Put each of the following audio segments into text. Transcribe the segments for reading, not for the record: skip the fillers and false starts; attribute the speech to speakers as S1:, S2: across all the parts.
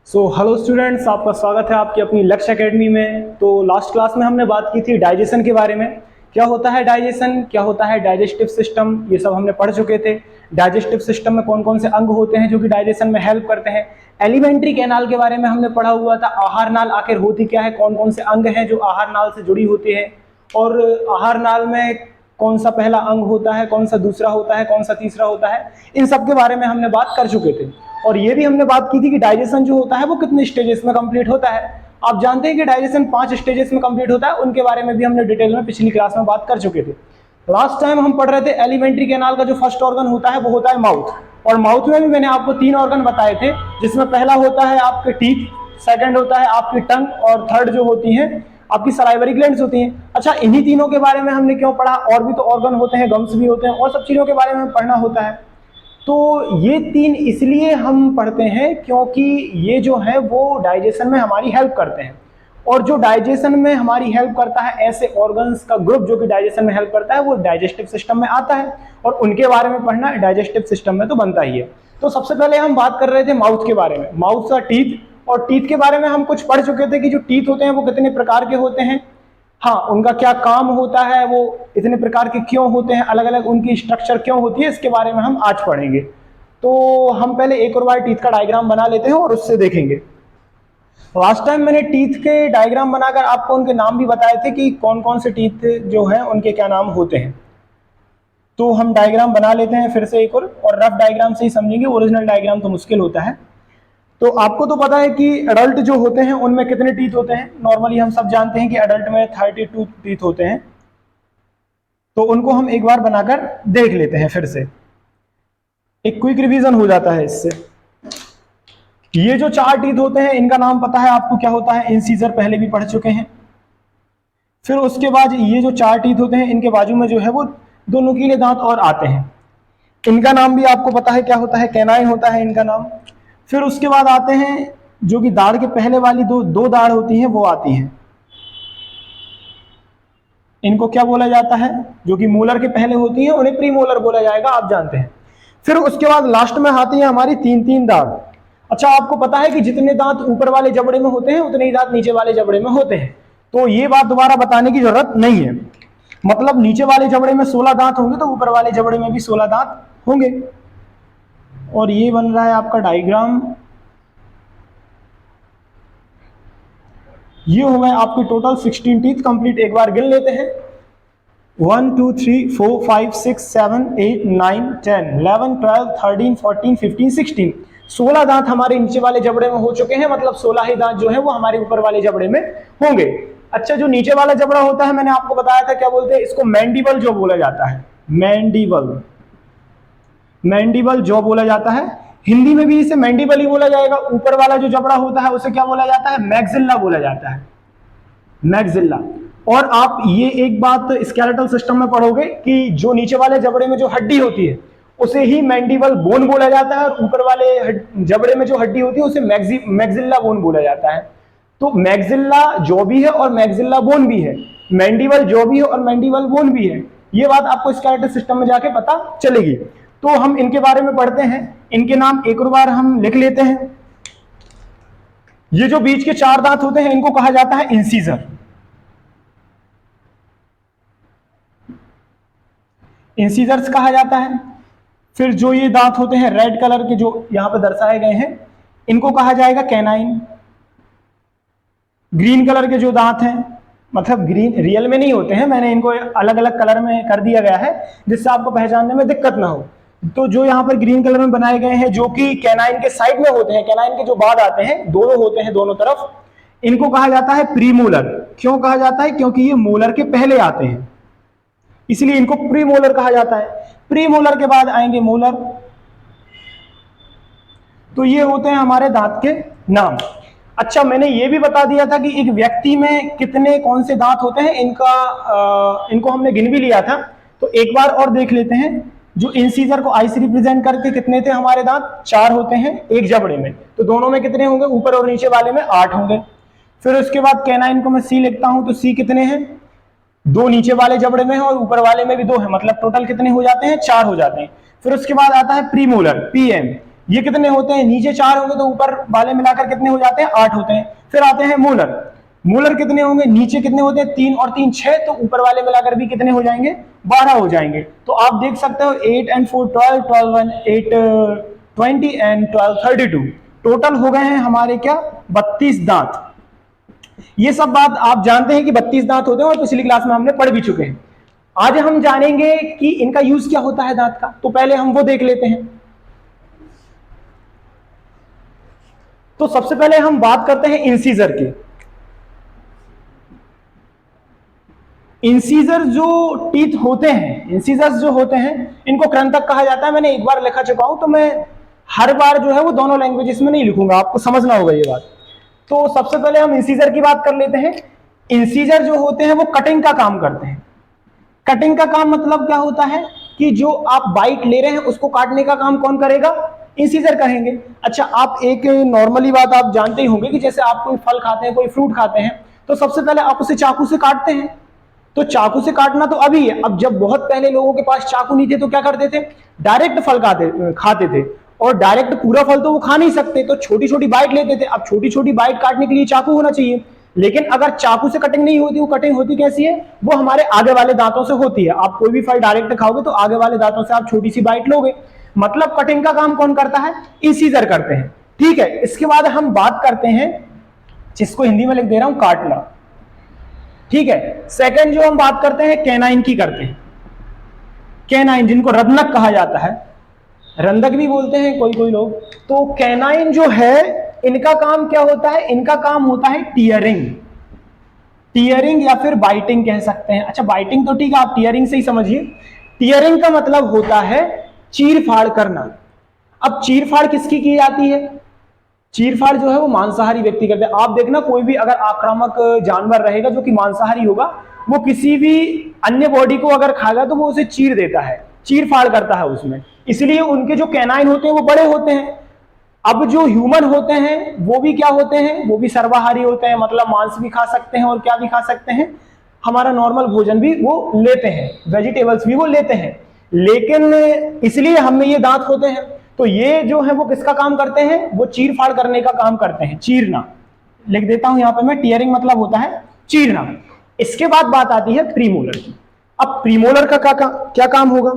S1: Hello students, आपका स्वागत है आपकी अपनी लक्ष्य एकेडमी में। तो लास्ट क्लास में हमने बात की थी डाइजेशन के बारे में। क्या होता है डाइजेशन, क्या होता है डाइजेस्टिव सिस्टम, ये सब हमने पढ़ चुके थे। डाइजेस्टिव सिस्टम में कौन कौन से अंग होते हैं जो कि डाइजेशन में हेल्प करते हैं। एलिमेंट्री कैनाल के बारे में हमने पढ़ा हुआ था। आहार नाल आखिर होती क्या है, कौन कौन से अंग हैं जो आहार नाल से जुड़ी होती है, और आहार नाल में कौन सा पहला अंग होता है, कौन सा दूसरा होता है, कौन सा तीसरा होता है, इन सब के बारे में हमने बात कर चुके थे। और ये भी हमने बात की थी कि डाइजेशन जो होता है वो कितने स्टेजेस में कंप्लीट होता है। आप जानते हैं कि डाइजेशन 5 स्टेजेस में कंप्लीट होता है, उनके बारे में भी हमने डिटेल में पिछली क्लास में बात कर चुके थे। लास्ट टाइम हम पढ़ रहे थे एलिमेंट्री कैनाल का जो फर्स्ट ऑर्गन होता है वो होता है माउथ। और माउथ में भी मैंने आपको 3 ऑर्गन बताए थे, जिसमें पहला होता है आपके टीथ, सेकंड होता है आपकी टंग, और थर्ड जो होती है आपकी सलाइवरी ग्लैंड्स होती हैं। अच्छा, इन्हीं तीनों के बारे में हमने क्यों पढ़ा, और भी तो ऑर्गन होते हैं, गम्स भी होते हैं, और सब चीज़ों के बारे में पढ़ना होता है। तो ये 3 इसलिए हम पढ़ते हैं क्योंकि ये जो है वो डाइजेशन में हमारी हेल्प करते हैं। और जो डाइजेशन में हमारी हेल्प करता है, ऐसे ऑर्गन्स का ग्रुप जो कि डाइजेशन में हेल्प करता है, वो डाइजेस्टिव सिस्टम में आता है। और उनके बारे में पढ़ना डाइजेस्टिव सिस्टम में तो बनता ही है। तो सबसे पहले हम बात कर रहे थे माउथ के बारे में, माउथ का टीथ। और टीथ के बारे में हम कुछ पढ़ चुके थे कि जो टीथ होते हैं वो कितने प्रकार के होते हैं, हाँ, उनका क्या काम होता है, वो इतने प्रकार के क्यों होते हैं, अलग अलग उनकी स्ट्रक्चर क्यों होती है, इसके बारे में हम आज पढ़ेंगे। तो हम पहले एक और बार टीथ का डायग्राम बना लेते हैं और उससे देखेंगे। लास्ट टाइम मैंने टीथ के डायग्राम बनाकर आपको उनके नाम भी बताए थे कि कौन कौन से टीथ जो हैं उनके क्या नाम होते हैं। तो हम डायग्राम बना लेते हैं फिर से एक और रफ डायग्राम से ही समझेंगे, ओरिजिनल डायग्राम तो मुश्किल होता है। तो आपको तो पता है कि एडल्ट जो होते हैं उनमें कितने टीथ होते हैं। नॉर्मली हम सब जानते हैं कि एडल्ट में 32 टीथ होते हैं। तो उनको हम एक बार बनाकर देख लेते हैं फिर से, एक क्विक रिवीजन हो जाता है इससे। ये जो 4 टीथ होते हैं इनका नाम पता है आपको क्या होता है, इंसीजर पहले भी पढ़ चुके हैं। फिर उसके बाद ये जो 4 टीथ होते हैं इनके बाजू में जो है वो 2 नुकीले दांत और आते हैं, इनका नाम भी आपको पता है क्या होता है, कैनाइन होता है इनका नाम। फिर उसके बाद आते हैं जो कि दाढ़ के पहले वाली दो दाढ़ होती हैं वो आती हैं, इनको क्या बोला जाता है, जो कि मोलर के पहले होती हैं उन्हें प्रीमोलर बोला जाएगा, आप जानते हैं। फिर उसके बाद लास्ट में आती है हमारी 3 दाढ़। अच्छा, आपको पता है कि जितने दांत ऊपर वाले जबड़े में होते हैं उतने ही दांत नीचे वाले जबड़े में होते हैं। तो ये बात दोबारा बताने की जरूरत नहीं है। मतलब नीचे वाले जबड़े में 16 दांत होंगे तो ऊपर वाले जबड़े में भी 16 दांत होंगे। और ये बन रहा है आपका डायग्राम। ये हो गए आपके टोटल 16 टीथ कंप्लीट। एक बार गिन लेते हैं, 1 2 3 4 5 6 7 8 9 10 11 12 13 14 15 16 16 दांत हमारे नीचे वाले जबड़े में हो चुके हैं। मतलब 16 ही दांत जो है वो हमारे ऊपर वाले जबड़े में होंगे। अच्छा, जो नीचे वाला जबड़ा होता है मैंने आपको बताया था, क्या बोलते हैं इसको, मैंडिबल जो बोला जाता है, मैंडिबल, मैंडिबल जो बोला जाता है। हिंदी में भी इसे मैंडिबल ही बोला जाएगा। ऊपर वाला जो जबड़ा होता है उसे क्या बोला जाता है, मैग्जिल्ला बोला जाता है, मैग्जिल्ला। और आप ये एक बात स्केलेटल सिस्टम में पढ़ोगे कि जो नीचे वाले जबड़े में जो हड्डी होती है उसे ही मैंडिबल बोन बोला जाता है, और ऊपर वाले जबड़े में जो हड्डी होती है उसे मैग्जिल्ला बोन बोला जाता है। तो मैग्जिल्ला जो भी है और मैग्जिल्ला बोन भी है, मैंडिबल जो भी है और मैंडिबल बोन भी है, ये बात आपको स्केलेटल सिस्टम में जाके पता चलेगी। तो हम इनके बारे में पढ़ते हैं, इनके नाम एक और बार हम लिख लेते हैं। ये जो बीच के 4 दांत होते हैं इनको कहा जाता है इंसीजर, इंसीजर्स कहा जाता है। फिर जो ये दांत होते हैं रेड कलर के जो यहां पर दर्शाए गए हैं, इनको कहा जाएगा कैनाइन। ग्रीन कलर के जो दांत हैं, मतलब ग्रीन रियल में नहीं होते हैं, मैंने इनको अलग अलग कलर में कर दिया गया है जिससे आपको पहचानने में दिक्कत ना हो। तो जो यहाँ पर ग्रीन कलर में बनाए गए हैं जो कि कैनाइन के साइड में होते हैं, कैनाइन के जो बाद आते हैं, दोनों होते हैं दोनों तरफ, इनको कहा जाता है प्रीमोलर। क्यों कहा जाता है, क्योंकि ये मोलर के पहले आते हैं, इसलिए इनको प्रीमोलर कहा जाता है। प्रीमोलर के बाद आएंगे मोलर। तो ये होते हैं हमारे दांत के नाम। अच्छा, मैंने ये भी बता दिया था कि एक व्यक्ति में कितने कौन से दांत होते हैं, इनको हमने गिन भी लिया था। तो एक बार और देख लेते हैं। जो इंसीजर को आई से रिप्रेजेंट करके कितने थे हमारे दांत, 4 होते हैं एक जबड़े में। तो दोनों में कितने होंगे, ऊपर और नीचे वाले में 8 होंगे। फिर उसके बाद कैनाइन को मैं सी लिखता हूं, तो सी कितने हैं, 2 नीचे वाले जबड़े में है और ऊपर वाले में भी 2 है, मतलब टोटल कितने हो जाते हैं, 4 हो जाते हैं। फिर उसके बाद आता है प्रीमोलर, पीएम। ये कितने होते हैं, नीचे 4 होंगे तो ऊपर वाले मिलाकर कितने हो जाते हैं, 8 होते हैं। फिर आते हैं मोलर, मोलर कितने होंगे, नीचे कितने होते हैं, 3 और 3 6, तो ऊपर वाले मिलाकर भी कितने हो जाएंगे, 12 हो जाएंगे। तो आप देख सकते हो 8 and 4 12, 12 and 8 20 and 12 32, टोटल हो गए हैं हमारे क्या, 32 दांत। ये सब बात आप जानते हैं कि 32 दांत होते हैं और पिछली क्लास में हमने पढ़ भी चुके हैं। आज हम जानेंगे कि इनका यूज क्या होता है दांत का, तो पहले हम वो देख लेते हैं। तो सबसे पहले हम बात करते हैं इंसीजर की। इंसीजर जो टीथ होते हैं, इंसीजर्स जो होते हैं, इनको कृंतक कहा जाता है। मैंने एक बार लिखा चुका हूं, तो मैं हर बार जो है वो दोनों लैंग्वेजेस में नहीं लिखूंगा, आपको समझना होगा ये बात। तो सबसे पहले हम इंसीजर की बात कर लेते हैं। इंसीजर जो होते हैं वो कटिंग का काम करते हैं। कटिंग का काम मतलब क्या होता है कि जो आप बाइट ले रहे हैं उसको काटने का काम कौन करेगा, इंसीजर करेंगे। अच्छा, आप एक नॉर्मली बात आप जानते ही होंगे कि जैसे आप कोई फल खाते हैं, कोई फ्रूट खाते हैं, तो सबसे पहले आप उसे चाकू से काटते हैं। तो चाकू से काटना तो अभी है, अब जब बहुत पहले लोगों के पास चाकू नहीं थे तो क्या करते थे, डायरेक्ट फल खाते थे, और डायरेक्ट पूरा फल तो वो खा नहीं सकते, तो छोटी छोटी बाइट लेते थे। अब छोटी छोटी बाइट काटने के लिए चाकू होना चाहिए, लेकिन अगर चाकू से कटिंग नहीं होती, वो कटिंग होती कैसी है, वो हमारे आगे वाले दांतों से होती है। आप कोई भी फल डायरेक्ट खाओगे तो आगे वाले दांतों से आप छोटी सी बाइट लोगे, मतलब कटिंग का काम कौन करता है, इंसीजर करते हैं। ठीक है, इसके बाद हम बात करते हैं, जिसको हिंदी में लिख दे रहा हूं, काटना। ठीक है, सेकंड जो हम बात करते हैं कैनाइन की करते हैं। कैनाइन, जिनको रत्नक कहा जाता है, रंधक भी बोलते हैं कोई कोई लोग। तो कैनाइन जो है, इनका काम क्या होता है, इनका काम होता है टीयरिंग। टीयरिंग या फिर बाइटिंग कह सकते हैं। अच्छा, बाइटिंग तो ठीक है, आप टीयरिंग से ही समझिए। टीयरिंग का मतलब होता है चीर फाड़ करना। अब चीर फाड़ किसकी की जाती है, चीर फाड़ जो है वो मांसाहारी व्यक्ति करते हैं। आप देखना, कोई भी अगर आक्रामक जानवर रहेगा जो कि मांसाहारी होगा, वो किसी भी अन्य बॉडी को अगर खाएगा तो वो उसे चीर देता है, चीर फाड़ करता है उसमें, इसलिए उनके जो कैनाइन होते हैं वो बड़े होते हैं। अब जो ह्यूमन होते हैं वो भी क्या होते हैं, वो भी सर्वाहारी होते हैं, मतलब मांस भी खा सकते हैं और क्या भी खा सकते हैं, हमारा नॉर्मल भोजन भी वो लेते हैं, वेजिटेबल्स भी वो लेते हैं, लेकिन इसलिए हम में ये दांत होते हैं। तो ये जो है वो किसका काम करते हैं, वो चीर फाड़ करने का काम करते हैं, चीरना। लिख देता हूं यहां पे मैं, टीयरिंग मतलब होता है चीरना। इसके बाद बात आती है प्रीमोलर की। अब प्रीमोलर का क्या काम होगा,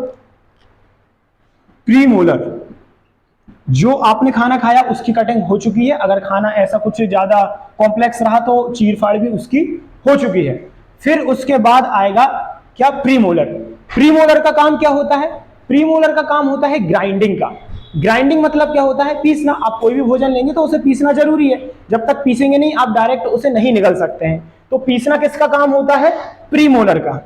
S1: प्रीमोलर, जो आपने खाना खाया उसकी कटिंग हो चुकी है, अगर खाना ऐसा कुछ ज्यादा कॉम्प्लेक्स रहा तो चीर फाड़ भी उसकी हो चुकी है। फिर उसके बाद आएगा क्या, प्रीमोलर। प्रीमोलर का काम क्या होता है, प्रीमोलर का काम होता है ग्राइंडिंग का। ग्राइंडिंग मतलब क्या होता है, पीसना। आप कोई भी भोजन लेंगे तो उसे पीसना जरूरी है, जब तक पीसेंगे नहीं आप डायरेक्ट उसे नहीं निगल सकते हैं। तो पीसना किसका काम होता है, प्रीमोलर का।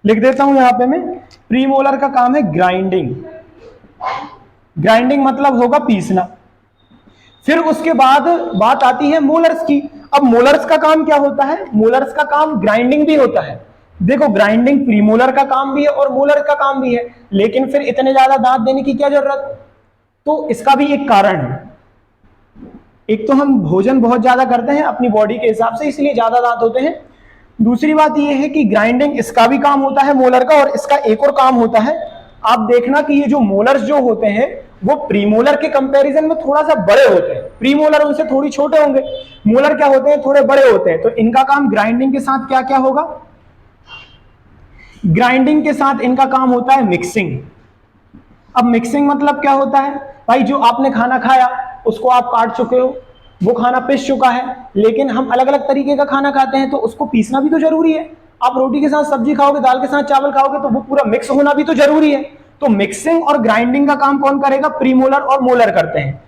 S1: लिख देता हूं यहां पे मैं, प्रीमोलर का काम है ग्राइंडिंग। ग्राइंडिंग मतलब होगा पीसना। फिर उसके बाद बात आती है मोलर्स की। अब मोलर्स का काम क्या होता है, मोलर्स का काम ग्राइंडिंग भी होता है। देखो, ग्राइंडिंग प्रीमोलर का काम भी है और मोलर का काम भी है, लेकिन फिर इतने ज्यादा दांत देने की क्या जरूरत, तो इसका भी एक कारण है। एक तो हम भोजन बहुत ज्यादा करते हैं अपनी बॉडी के हिसाब से, इसलिए ज्यादा दांत होते हैं। दूसरी बात यह है कि ग्राइंडिंग इसका भी काम होता है मोलर का, और इसका एक और काम होता है। आप देखना कि ये जो मोलर्स जो होते हैं वो प्रीमोलर के कंपैरिजन में थोड़ा सा बड़े होते हैं, प्रीमोलर उनसे थोड़ी छोटे होंगे, मोलर क्या होते हैं, थोड़े बड़े होते हैं। तो इनका काम ग्राइंडिंग के साथ क्या क्या होगा, ग्राइंडिंग के साथ इनका काम होता है मिक्सिंग। अब मिक्सिंग मतलब क्या होता है भाई, जो आपने खाना खाया उसको आप काट चुके हो, वो खाना पिस चुका है, लेकिन हम अलग अलग तरीके का खाना खाते हैं तो उसको पीसना भी तो जरूरी है। आप रोटी के साथ सब्जी खाओगे, दाल के साथ चावल खाओगे, तो वो पूरा मिक्स होना भी तो जरूरी है। तो मिक्सिंग और ग्राइंडिंग का काम कौन करेगा, प्रीमोलर और मोलर करते हैं।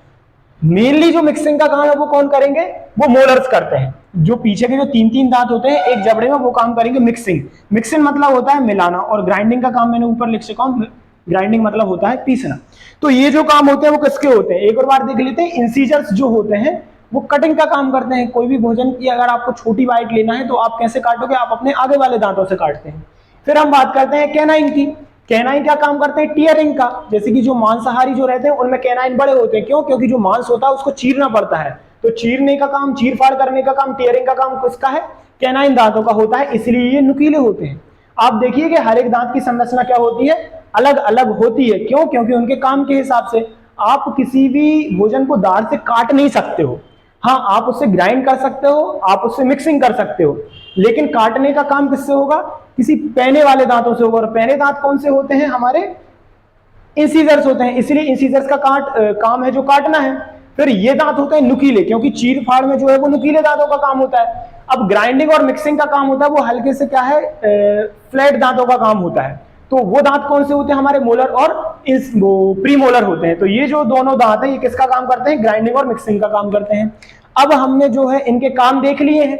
S1: मेनली जो मिक्सिंग का काम है वो कौन करेंगे, वो मोलर्स करते हैं। जो पीछे के जो 3-3 दांत होते हैं एक जबड़े में, वो काम करेंगे मिक्सिंग। मिक्सिंग मतलब होता है मिलाना, और ग्राइंडिंग का काम मैंने ऊपर लिख चुका हूं, ग्राइंडिंग मतलब होता है पीसना। तो ये जो काम होते हैं वो किसके होते हैं, एक और बार देख लेते हैं। इंसीजर्स जो होते हैं वो कटिंग का काम करते हैं। कोई भी भोजन की अगर आपको छोटी बाइट लेना है तो आप कैसे काटोगे, आप अपने आगे वाले दांतों से काटते हैं। फिर हम बात करते हैं कैनाइन की। कैनाइन क्या काम करते हैं, टीयरिंग का। जैसे कि जो मांसाहारी जो रहते हैं उनमें कैनाइन बड़े होते हैं, क्यों, क्योंकि जो मांस होता है उसको चीरना पड़ता है, तो चीरने का काम, चीर फाड़ करने का काम, टीयरिंग का काम किसका है, कैनाइन दांतों का होता है, इसलिए ये नुकीले होते हैं। आप देखिए कि हर एक दांत की संरचना क्या होती है, अलग अलग होती है। क्यों? क्योंकि उनके काम के हिसाब से आप किसी भी भोजन को दार से काट नहीं सकते हो। हाँ, आप उससे ग्राइंड कर सकते हो, आप उससे मिक्सिंग कर सकते हो, लेकिन काटने का काम किससे होगा? किसी पैने वाले दांतों से होगा। और पैने दांत कौन से होते हैं? हमारे इंसीजर्स होते हैं, इसलिए इंसीजर्स का काम है जो काटना है। फिर ये दांत होते हैं नुकीले, क्योंकि चीर फाड़ में जो है वो नुकीले दांतों का काम होता है। अब ग्राइंडिंग और मिक्सिंग का काम होता है वो हल्के से क्या है, फ्लैट दांतों का काम होता है। तो वो दांत कौन से होते हैं? हमारे मोलर और इस वो प्रीमोलर होते हैं। तो ये जो दोनों दांत हैं ये किसका काम करते हैं? ग्राइंडिंग और मिक्सिंग का काम करते हैं। अब हमने जो है इनके काम देख लिए हैं,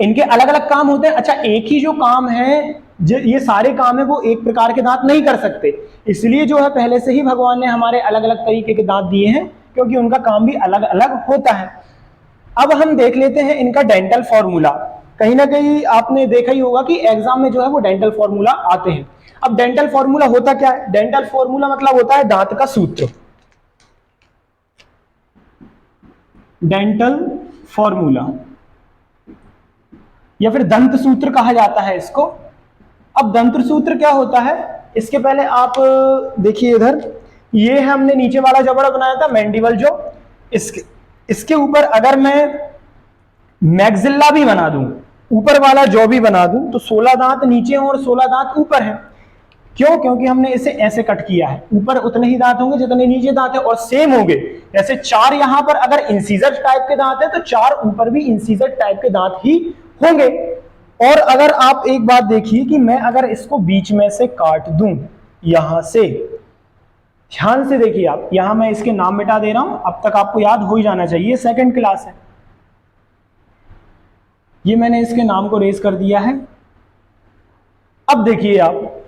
S1: इनके अलग अलग काम होते हैं। अच्छा, एक ही जो काम है, ये सारे काम है वो एक प्रकार के दांत नहीं कर सकते, इसलिए जो है पहले से ही भगवान ने हमारे अलग अलग तरीके के दांत दिए हैं, क्योंकि उनका काम भी अलग अलग होता है। अब हम देख लेते हैं इनका डेंटल फॉर्मूला। कहीं ना कहीं आपने देखा ही होगा कि एग्जाम में जो है वो डेंटल फॉर्मूला आते हैं। अब डेंटल फॉर्मूला होता क्या है? डेंटल फॉर्मूला मतलब होता है दांत का सूत्र। डेंटल फॉर्मूला या फिर दंत सूत्र कहा जाता है इसको। अब दंत सूत्र क्या होता है, इसके पहले आप देखिए इधर, ये है हमने नीचे वाला जबड़ा बनाया था मैंडिबल जो, इसके ऊपर अगर मैं मैक्सिल्ला भी बना दूं, ऊपर वाला जॉ भी बना दूं, तो 16 दांत नीचे और 16 दांत ऊपर है। क्यों? क्योंकि हमने इसे ऐसे कट किया है, ऊपर उतने ही दांत होंगे जितने नीचे दांत है, और सेम होंगे। जैसे 4 यहां पर अगर इंसीजर टाइप के दांत है तो 4 ऊपर भी इंसीजर टाइप के दांत ही होंगे। और अगर आप एक बात देखिए कि मैं अगर इसको बीच में से काट दूं, यहां से, ध्यान से देखिए आप, यहां मैं इसके नाम मिटा दे रहा हूं, अब तक आपको याद हो ही जाना चाहिए, सेकंड क्लास है। ये मैंने इसके नाम को रेज कर दिया है। अब देखिए आप,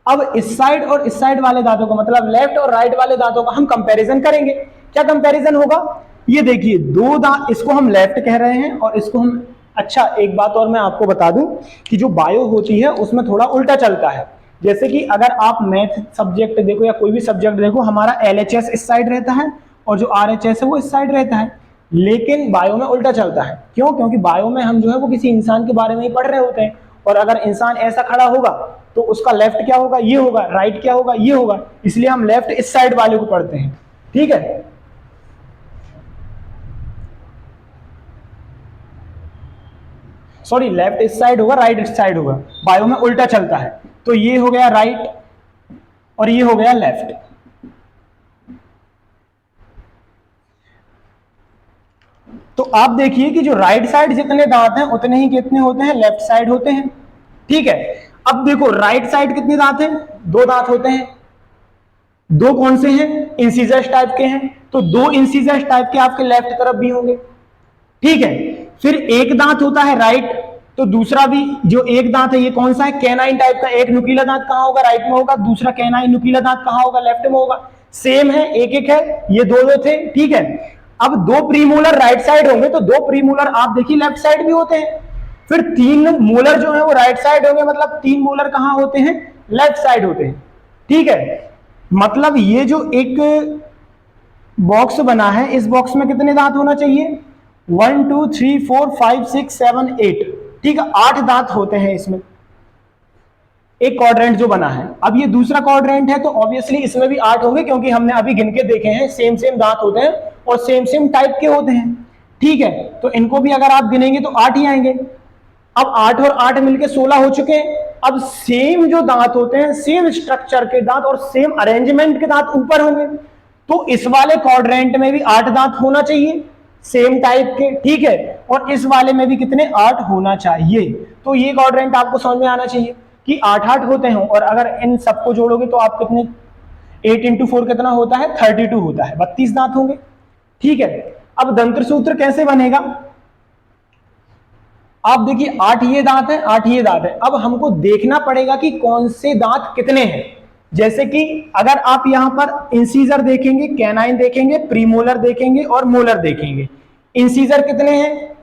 S1: अब इस साइड और इस साइड वाले दांतों का मतलब लेफ्ट और राइट वाले दांतों का हम कंपैरिजन करेंगे। क्या कंपैरिजन होगा? ये देखिए, दो दांत, इसको हम लेफ्ट कह रहे हैं और इसको हम, अच्छा एक बात और मैं आपको बता दूं कि जो बायो होती है उसमें थोड़ा उल्टा चलता है। जैसे कि अगर आप मैथ सब्जेक्ट देखो या कोई भी सब्जेक्ट देखो, हमारा LHS इस साइड रहता है और जो RHS है वो इस साइड रहता है, लेकिन बायो में उल्टा चलता है। क्यों? क्योंकि बायो में हम जो है वो किसी इंसान के बारे में ही पढ़ रहे होते हैं, और अगर इंसान ऐसा खड़ा होगा तो उसका लेफ्ट क्या होगा? ये होगा। राइट क्या होगा? ये होगा। इसलिए हम लेफ्ट इस साइड वाले को पढ़ते हैं। ठीक है, सॉरी, लेफ्ट इस साइड होगा, राइट इस साइड होगा, बायो में उल्टा चलता है। तो ये हो गया राइट और ये हो गया लेफ्ट। तो आप देखिए कि जो राइट साइड जितने दांत हैं उतने ही कितने होते हैं? लेफ्ट साइड होते हैं। ठीक है, अब देखो राइट साइड कितने दांत हैं? 2 दांत होते हैं। 2 कौन से हैं? इंसीजर्स टाइप के हैं, तो 2 इंसीजर्स टाइप के आपके लेफ्ट तरफ भी होंगे। ठीक है, फिर एक दांत होता है राइट, तो दूसरा भी जो एक दांत है ये कौन सा है? कैनाइन टाइप का। एक नुकीला दांत कहां होगा? राइट में होगा। दूसरा कैनाइन नुकीला दांत कहां होगा? लेफ्ट में होगा। सेम है, एक एक है, ये 2 थे। ठीक है, अब 2 प्रीमोलर राइट साइड होंगे तो 2 प्रीमोलर आप देखिए लेफ्ट साइड भी होते हैं। फिर 3 मोलर जो है वो राइट साइड होंगे, मतलब 3 मोलर कहां होते हैं? लेफ्ट साइड होते हैं। ठीक है, मतलब ये जो एक बॉक्स बना है, इस बॉक्स में कितने दांत होना चाहिए? 1 2 3 4 5 6 7 8। ठीक है, 8 दांत होते हैं इसमें, एक क्वाड्रेंट जो बना है। अब ये दूसरा क्वाड्रेंट है तो ऑब्वियसली इसमें भी 8 होंगे, क्योंकि हमने अभी गिन के देखे हैं, सेम सेम दांत होते हैं और सेम सेम टाइप के होते हैं। ठीक है, तो इनको भी अगर आप गिनेंगे तो 8 ही आएंगे। अब 8 और 8 मिलके 16 हो चुके हैं। अब सेम जो दांत होते हैं, सेम स्ट्रक्चर के दांत और सेम अरेंजमेंट के दांत ऊपर होंगे, तो इस वाले क्वाड्रेंट में भी 8 दांत होना चाहिए, सेम टाइप के। ठीक है, और इस वाले में भी कितने? 8 होना चाहिए। तो ये क्वाड्रेंट आपको समझ में आना चाहिए कि 8-8 होते हैं। और अगर इन सबको जोड़ोगे तो आप कितने, 8 × 4 कितना होता है? 32 होता है, 32 दांत होंगे। ठीक है, अब दंत्र सूत्र कैसे बनेगा? आप देखिए 8 ये दांत है, 8 ये दांत है। अब हमको देखना पड़ेगा कि कौन से दांत कितने हैं। जैसे कि अगर आप यहां पर इंसीजर देखेंगे, कैनाइन देखेंगे, प्रीमोलर देखेंगे और मोलर देखेंगे। इंसीजर कितने हैं?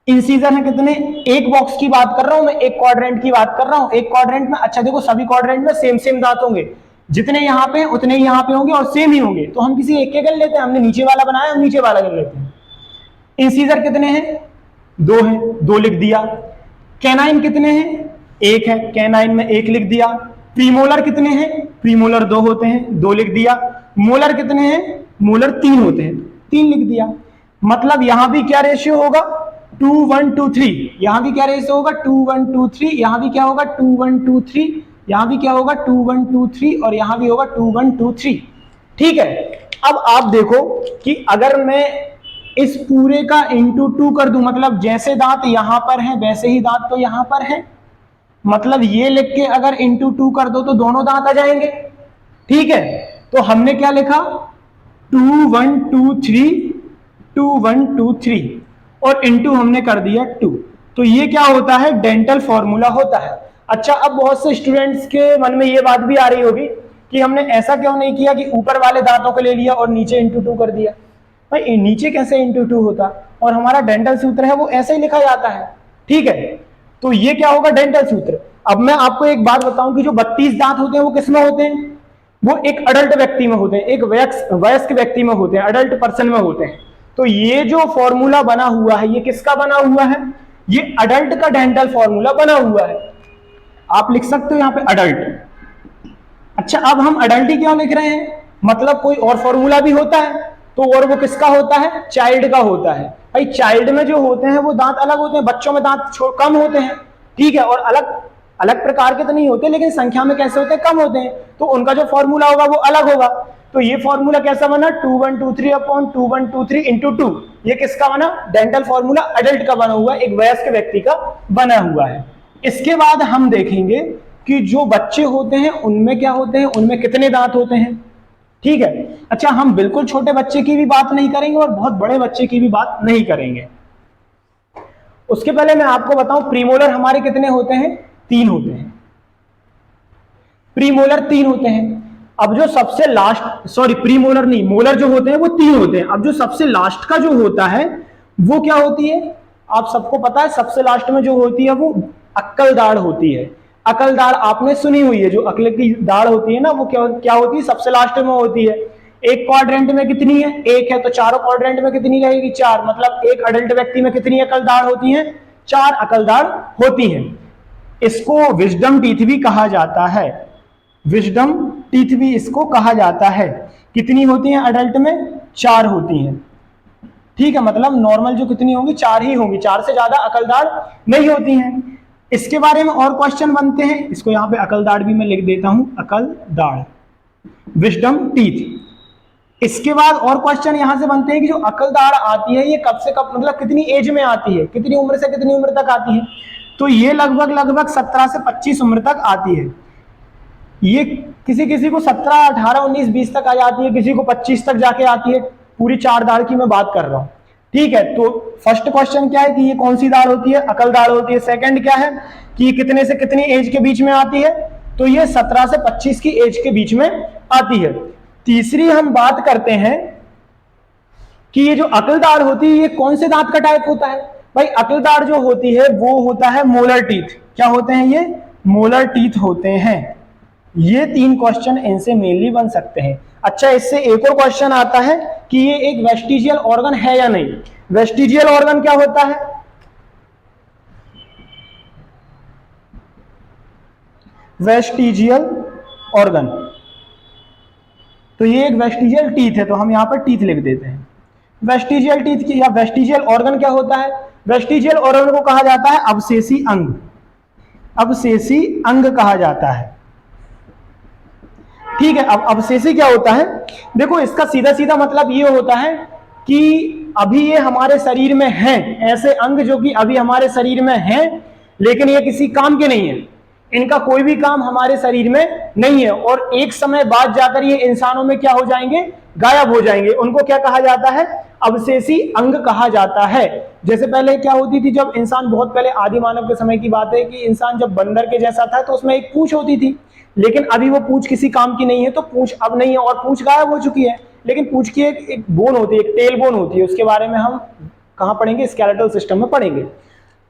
S1: इंसीजर है कितने? एक बॉक्स की बात कर रहा हूं मैं, एक क्वाड्रेंट की बात कर रहा हूं। एक क्वाड्रेंट में, अच्छा देखो, सभी क्वाड्रेंट में सेम सेम दांत होंगे, जितने यहां पे उतने ही यहां पे होंगे और सेम ही होंगे। तो हम किसी एक के कर लेते हैं, हमने नीचे वाला बनाया, हम नीचे वाला कर लेते हैं। इंसीजर कितने हैं? 2 हैं, 2 लिख दिया। कैनाइन कितने हैं? 1 है, कैनाइन में 1 लिख दिया। प्रीमोलर कितने हैं? प्रीमोलर 2 होते हैं, 2 लिख दिया। मोलर कितने हैं? मोलर 3 होते हैं, 3 लिख दिया। मतलब यहां भी क्या रेशियो होगा? 2 1 2 3। यहां भी क्या रेशियो होगा? 2 1 2 3। यहां भी क्या होगा? 2 1 2 3। यहां भी क्या होगा? 2 1 2 3 और यहां भी होगा 2 1 2 3। ठीक है, अब आप देखो कि अगर मैं इस पूरे का इंटू 2 कर दूं, मतलब जैसे दांत यहां पर है वैसे ही दांत तो यहां पर है, मतलब ये लिख के अगर इंटू 2 कर दो तो दोनों दांत आ जाएंगे। ठीक है, तो हमने क्या लिखा? 2 1 2 3, 2 1 2 3 और इंटू हमने कर दिया 2। तो ये क्या होता है? डेंटल फॉर्मूला होता है। अच्छा, अब बहुत से स्टूडेंट्स के मन में ये बात भी आ रही होगी कि हमने ऐसा क्यों नहीं किया कि ऊपर वाले दांतों को ले लिया और नीचे इंटू 2 कर दिया। भाई नीचे कैसे इंटू 2 होता? और हमारा डेंटल सूत्र है वो ऐसे ही लिखा जाता है। ठीक है, तो ये क्या होगा? डेंटल सूत्र। अब मैं आपको एक बात बताऊं कि जो 32 दांत होते हैं वो किसमें होते हैं? वो एक अडल्ट व्यक्ति में होते हैं, एक वयस्क व्यक्ति में होते हैं, अडल्ट पर्सन में होते हैं। तो ये जो फॉर्मूला बना हुआ है ये किसका बना हुआ है? ये अडल्ट का डेंटल फॉर्मूला बना हुआ है। आप लिख सकते हो यहां पे अडल्ट। अच्छा, अब हम अडल्ट ही क्यों लिख रहे हैं? मतलब कोई और फॉर्मूला भी होता है, तो और वो किसका होता है? चाइल्ड का होता है। भाई चाइल्ड में जो होते हैं वो दांत अलग होते हैं, बच्चों में दांत कम होते हैं। ठीक है, और अलग अलग प्रकार के तो नहीं होते, लेकिन संख्या में कैसे होते हैं? कम होते हैं, तो उनका जो फॉर्मूला होगा वो अलग होगा। तो ये फॉर्मूला कैसा बना? 2 1 2 3 अपॉन 2 1 2 3 इंटू 2। ये किसका बना? डेंटल फॉर्मूला अडल्ट का बना हुआ है, एक वयस्क व्यक्ति का बना हुआ है। इसके बाद हम देखेंगे कि जो बच्चे होते हैं उनमें क्या होते हैं, उनमें कितने दांत होते हैं। ठीक है, अच्छा हम बिल्कुल छोटे बच्चे की भी बात नहीं करेंगे और बहुत बड़े बच्चे की भी बात नहीं करेंगे। उसके पहले मैं आपको बताऊं प्रीमोलर हमारे कितने होते हैं? 3 होते हैं। प्रीमोलर 3 होते हैं। अब जो सबसे लास्ट, सॉरी प्रीमोलर नहीं, मोलर जो होते हैं वो 3 होते हैं। अब जो सबसे लास्ट का जो होता है वो क्या होती है? आप सबको पता है सबसे लास्ट में जो होती है वो अक्कल दाढ़ होती है। अकल दाढ़ आपने सुनी हुई है, जो अकल की दाढ़ होती है ना वो क्या होती है? सबसे लास्ट में होती है। एक क्वाड्रेंट में कितनी है? 1 है, तो चारों क्वाड्रेंट में कितनी रहेगी? 4। मतलब एक अडल्ट व्यक्ति में कितनी अकल दाढ़ होती है? 4 अकल दाढ़ होती है। इसको विजडम टीथ भी कहा जाता है। विजडम टीथ भी इसको कहा जाता है। कितनी होती हैं अडल्ट में? 4 होती हैं। ठीक है, मतलब नॉर्मल जो कितनी होंगी? 4 ही होंगी, 4 से ज्यादा अकल दाढ़ नहीं होती हैं। इसके बारे में और क्वेश्चन बनते हैं, इसको यहां पे अकल दाढ़ भी मैं लिख देता हूं, अकल दाढ़, विजडम टीथ। इसके बाद और क्वेश्चन यहां से बनते हैं कि जो अकल दाढ़ आती है ये कब से कब, मतलब कितनी एज में आती है, कितनी उम्र से कितनी उम्र तक आती है? तो ये लगभग 17 से 25 उम्र तक आती है। ये किसी किसी को 17 18 19 20 तक आ जाती है, किसी को 25 तक जाके आती है। पूरी 4 दाढ़ की मैं बात कर रहा हूं। ठीक है, तो फर्स्ट क्वेश्चन क्या है कि ये कौन सी दाढ़ होती है? अकल दाढ़ होती है। सेकंड क्या है कि ये कितने से कितनी एज के बीच में आती है? तो ये 17 से 25 की एज के बीच में आती है। तीसरी हम बात करते हैं कि ये जो अकल दाढ़ होती है ये कौन से दांत का टाइप होता है? भाई अकल दाढ़ जो होती है वो होता है मोलर टीथ। क्या होते हैं ये? मोलर टीथ होते हैं। ये 3 क्वेश्चन इनसे मेनली बन सकते हैं। अच्छा, इससे एक और क्वेश्चन आता है कि ये एक वेस्टिजियल ऑर्गन है या नहीं। वेस्टिजियल ऑर्गन क्या होता है? वेस्टिजियल ऑर्गन, तो ये एक वेस्टिजियल टीथ है, तो हम यहां पर टीथ लिख देते हैं। वेस्टिजियल टीथ की या वेस्टिजियल ऑर्गन क्या होता है? वेस्टिजियल ऑर्गन को कहा जाता है अवशेषी अंग। अवशेषी अंग कहा जाता है। ठीक है, अब अवशेषी क्या होता है? देखो इसका सीधा सीधा मतलब ये होता है कि अभी ये हमारे शरीर में हैं, ऐसे अंग जो कि अभी हमारे शरीर में हैं लेकिन ये किसी काम के नहीं है, इनका कोई भी काम हमारे शरीर में नहीं है और एक समय बाद जाकर ये इंसानों में क्या हो जाएंगे? गायब हो जाएंगे। उनको क्या कहा जाता है? अवशेषी अंग कहा जाता है। जैसे पहले क्या होती थी, जब इंसान, बहुत पहले आदि मानव के समय की बात है कि इंसान जब बंदर के जैसा था तो उसमें एक पूंछ होती थी, लेकिन अभी वो पूंछ किसी काम की नहीं है, तो पूंछ अब नहीं है और पूंछ गायब हो चुकी है। लेकिन पूंछ की एक बोन होती है, एक टेल बोन होती है, उसके बारे में हम कहां पढ़ेंगे? स्केलेटल सिस्टम में पढ़ेंगे।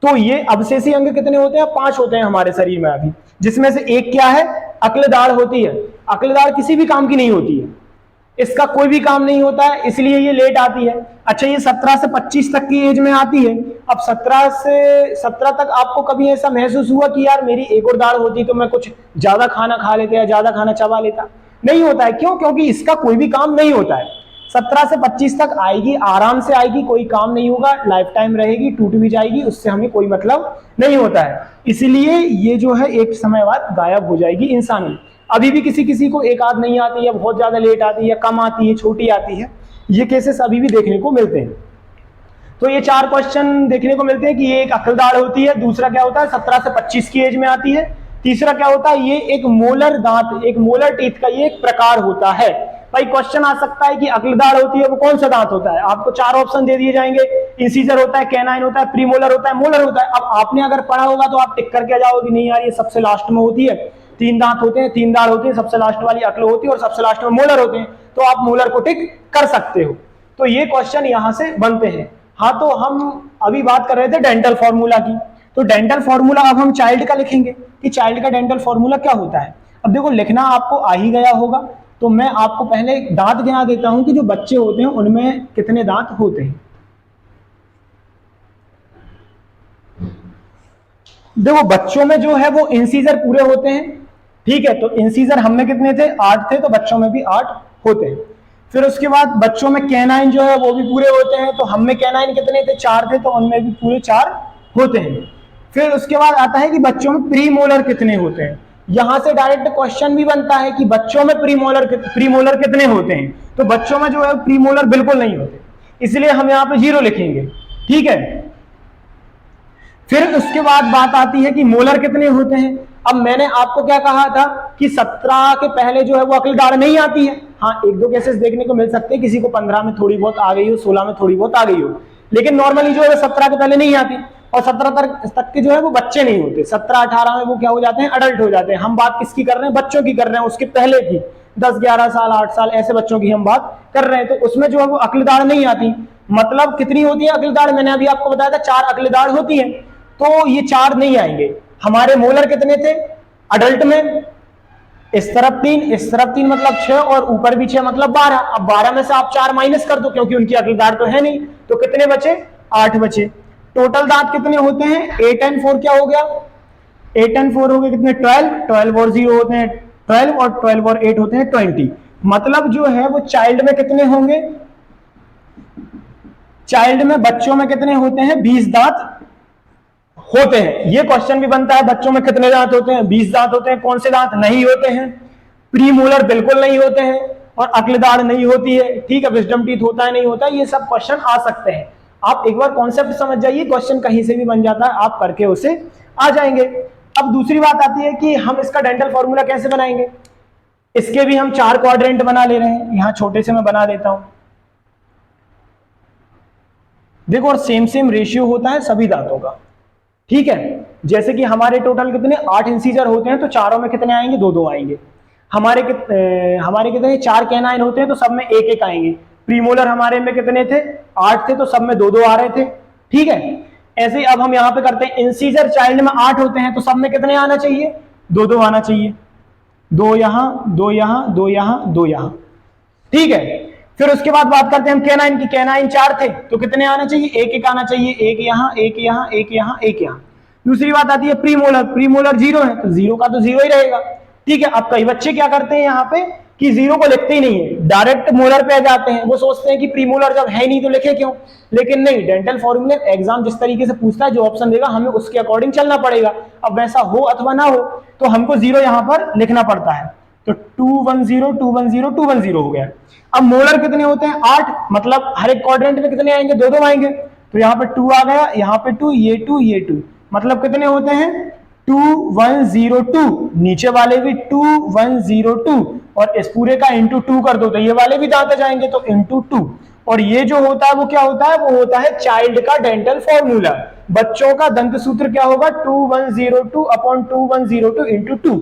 S1: तो ये अवशेषी अंग कितने होते हैं? 5 होते हैं हमारे शरीर में अभी, जिसमें से एक क्या है? अक्ल दाढ़ होती है। अक्ल दाढ़ किसी भी काम की नहीं होती है। इसका कोई भी काम नहीं होता है, इसलिए ये लेट आती है। अच्छा, ये 17 से 25 तक की एज में आती है। अब 17 से 17 तक आपको कभी ऐसा महसूस हुआ कि यार मेरी एक और दाढ़ होती तो मैं कुछ ज्यादा खाना खा लेता या ज्यादा खाना चबा लेता? नहीं होता है। क्यों? क्योंकि इसका कोई भी काम नहीं होता है। 17 से 25 तक आएगी, आराम से आएगी, कोई काम नहीं होगा, लाइफ टाइम रहेगी, टूट भी जाएगी, उससे हमें कोई मतलब नहीं होता है। इसलिए ये जो है एक समय बाद गायब हो जाएगी इंसान में। अभी भी किसी किसी को एक आध नहीं आती, या बहुत ज्यादा लेट आती है, या कम आती है, छोटी आती है, ये केसेस अभी भी देखने को मिलते हैं। तो ये 4 क्वेश्चन देखने को मिलते हैं कि ये एक अक्लदाढ़ होती है, दूसरा क्या होता है 17 से 25 की एज में आती है, तीसरा क्या होता है ये एक मोलर दांत, एक मोलर टीथ का ये एक प्रकार होता है। भाई क्वेश्चन आ सकता है कि अक्लदाढ़ होती है वो कौन सा दांत होता है? आपको 4 ऑप्शन दे दिए जाएंगे, इंसीजर होता है, कैनाइन होता है, प्रीमोलर होता है, मोलर होता है। अब आपने अगर पढ़ा होगा तो आप टिक करके आ जाओगे, नहीं यार ये सबसे लास्ट में होती है, 3 दांत होते हैं, 3 दाढ़ होती है, सबसे लास्ट वाली अक्ल होती है और सबसे लास्ट में मोलर होते हैं, तो आप मोलर को टिक कर सकते हो। तो ये क्वेश्चन यहां से बनते हैं। हाँ, तो हम अभी बात कर रहे थे डेंटल फॉर्मूला की, तो डेंटल फॉर्मूला अब हम चाइल्ड का लिखेंगे कि चाइल्ड का डेंटल फॉर्मूला क्या होता है। अब देखो लिखना आपको आ ही गया होगा, तो मैं आपको पहले दांत गिना देता हूं कि जो बच्चे होते हैं उनमें कितने दांत होते हैं। देखो बच्चों में जो है वो इंसीजर पूरे होते हैं, ठीक है, तो इंसीजर हम में कितने थे? 8 थे, तो बच्चों में भी 8 होते हैं। फिर उसके बाद बच्चों में कैनाइन जो है वो भी पूरे होते हैं, तो हम में कैनाइन कितने थे? 4 थे, तो उनमें भी पूरे 4 होते हैं। फिर उसके बाद आता है कि बच्चों में प्रीमोलर कितने होते हैं। यहां से डायरेक्ट क्वेश्चन भी बनता है कि बच्चों में प्रीमोलर कितने होते हैं, तो बच्चों में जो है प्रीमोलर बिल्कुल नहीं होते, इसलिए हम यहाँ पे 0 लिखेंगे, ठीक है। फिर उसके बाद बात आती है कि मोलर कितने होते हैं। अब मैंने आपको क्या कहा था कि 17 के पहले जो है वो अक्लदाढ़ नहीं आती है। हाँ, 1-2 केसेस देखने को मिल सकते हैं, किसी को 15 में थोड़ी बहुत आ गई हो, 16 में थोड़ी बहुत आ गई हो, लेकिन नॉर्मली जो है 17 के पहले नहीं आती। और 17 तक के जो है वो बच्चे नहीं होते, 17-18 में वो क्या हो जाते हैं? अडल्ट हो जाते हैं। हम बात किसकी कर रहे हैं? बच्चों की कर रहे हैं, उसके पहले की 10-11 साल, 8 साल ऐसे बच्चों की हम बात कर रहे हैं। तो उसमें जो है वो अक्लदाढ़ नहीं आती। मतलब कितनी होती है अक्लदाढ़? मैंने अभी आपको बताया था 4 अक्लदाढ़ होती है, तो ये 4 नहीं आएंगे। हमारे मोलर कितने थे अडल्ट में? इस तरफ 3, इस तरफ 3, मतलब 6, और ऊपर भी 6, मतलब 12। अब 12 में से आप 4 माइनस कर दो, क्योंकि उनकी अक्लदाढ़ तो है नहीं, तो कितने बचे? 8 बचे। टोटल दांत कितने होते हैं? 8 and 4 क्या हो गया? 8 and 4 हो गए कितने? 12 और 0 होते हैं 12, और 12 और 8 होते हैं 20। मतलब जो है वो चाइल्ड में कितने होंगे? चाइल्ड में, बच्चों में कितने होते हैं? 20 दांत होते हैं। ये क्वेश्चन भी बनता है, बच्चों में कितने दांत होते हैं? 20 दांत होते हैं। कौन से दांत नहीं होते हैं? प्रीमोलर बिल्कुल नहीं होते हैं, और अक्लदाढ़ नहीं होती है, ठीक है, विजडम टीथ होता है नहीं होता है, ये सब क्वेश्चन आ सकते हैं। आप एक बार कॉन्सेप्ट समझ जाइए, क्वेश्चन कहीं से भी बन जाता है, आप करके उसे आ जाएंगे। अब दूसरी बात आती है कि हम इसका डेंटल फॉर्मूला कैसे बनाएंगे। इसके भी हम 4 क्वाड्रेंट बना ले रहे हैं, यहां छोटे से मैं बना देता हूं, देखो, और सेम रेशियो होता है सभी दांतों का, ठीक है। जैसे कि हमारे टोटल कितने 8 इंसीजर होते हैं, तो चारों में कितने आएंगे? 2-2 आएंगे। हमारे कितने 4 कैनाइन होते हैं, तो सब में 1-1 आएंगे। प्रीमोलर हमारे में कितने थे? 8 थे, तो सब में 2-2 आ रहे थे, ठीक है। ऐसे ही अब हम यहाँ पे करते हैं, इंसीजर चाइल्ड में 8 होते हैं, तो सब में कितने आना चाहिए? 2-2 आना चाहिए। 2 यहाँ, 2 यहाँ, 2 यहाँ, 2 यहाँ, ठीक है। फिर उसके बाद बात करते हैं हम कैनाइन की। कैनाइन 4 थे, तो कितने आना चाहिए? 1-1 आना चाहिए। 1 यहाँ, 1 यहाँ, 1 यहाँ, 1 यहाँ। दूसरी बात आती है प्रीमोलर। प्रीमोलर 0 है, तो 0 का तो 0 ही रहेगा, ठीक है। अब कई बच्चे क्या करते हैं यहाँ पे कि 0 को लिखते ही नहीं है, डायरेक्ट मोलर पे आ जाते हैं। वो सोचते हैं कि प्रीमोलर जब है नहीं तो लिखे क्यों, लेकिन नहीं, डेंटल फॉर्मूले एग्जाम जिस तरीके से पूछता है, जो ऑप्शन देगा हमें उसके अकॉर्डिंग चलना पड़ेगा। अब वैसा हो अथवा ना हो, तो हमको 0 यहाँ पर लिखना पड़ता है। तो 210, 210, 210 हो गया। अब मोलर कितने होते हैं? 8, मतलब हर एक क्वाड्रेंट में कितने आएंगे? 2-2 आएंगे। तो यहाँ पे 2 आ गया, यहाँ पे 2, ये 2, ये 2, मतलब कितने होते हैं? 2102। नीचे वाले भी 2102, और इस पूरे का इंटू 2 कर दो, तो ये वाले भी दांत जाएंगे, तो इंटू 2। और ये जो होता है वो क्या होता है? वो होता है चाइल्ड का डेंटल फॉर्मूला। बच्चों का दंत सूत्र क्या होगा? 2102 अपॉन 2102 इंटू 2।